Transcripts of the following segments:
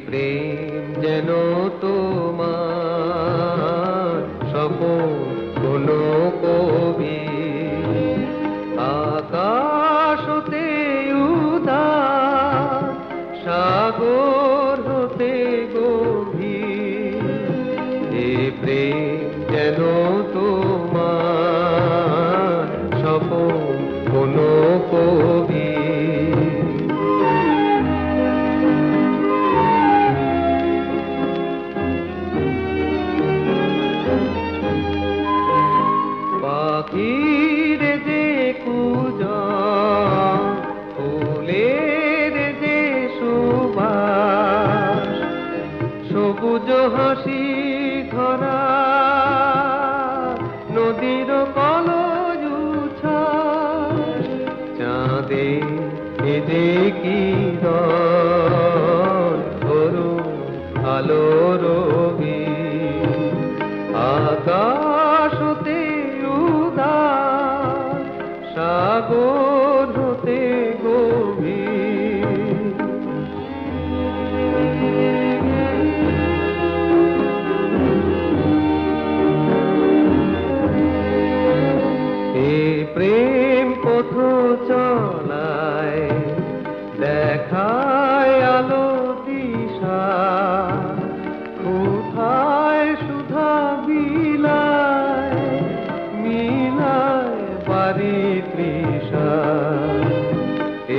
প্রেম যেন তোমার স্বপন কোন কবি, আকাশ হতে উদার, সাগর হতে গভীর। এ প্রেম যেন তোমার স্বপন কোন কবি। পাখির যে কুজন, ফুলের যে সুবাস, সবুজ হাসি ধরা নদীর কলজ উচ্ছ্বাস, চাঁদে যে কিরণ করুণ আলো রবি, আকাশ হতে উদার, সাগর হতে গভীর। এ প্রেম পথ চলায়, দেখায় আলো দিশা, কোথায় সুধা বিলায়, মিলায় বাড়ি তৃষা।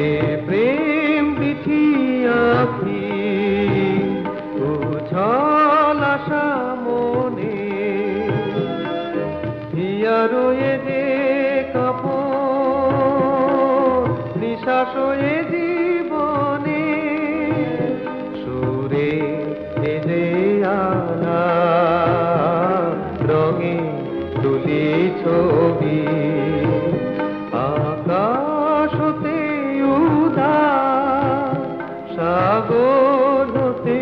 এ প্রেম বিধি আঁখি, উছল আশা মনে, হিয়ারো এ যে কাপড়, নিঃশ্বাস এ জীবনে, সুরে এ যে আলা, রঙে তুলি ছবি, আকাশ হতে উদার, সাগর হতে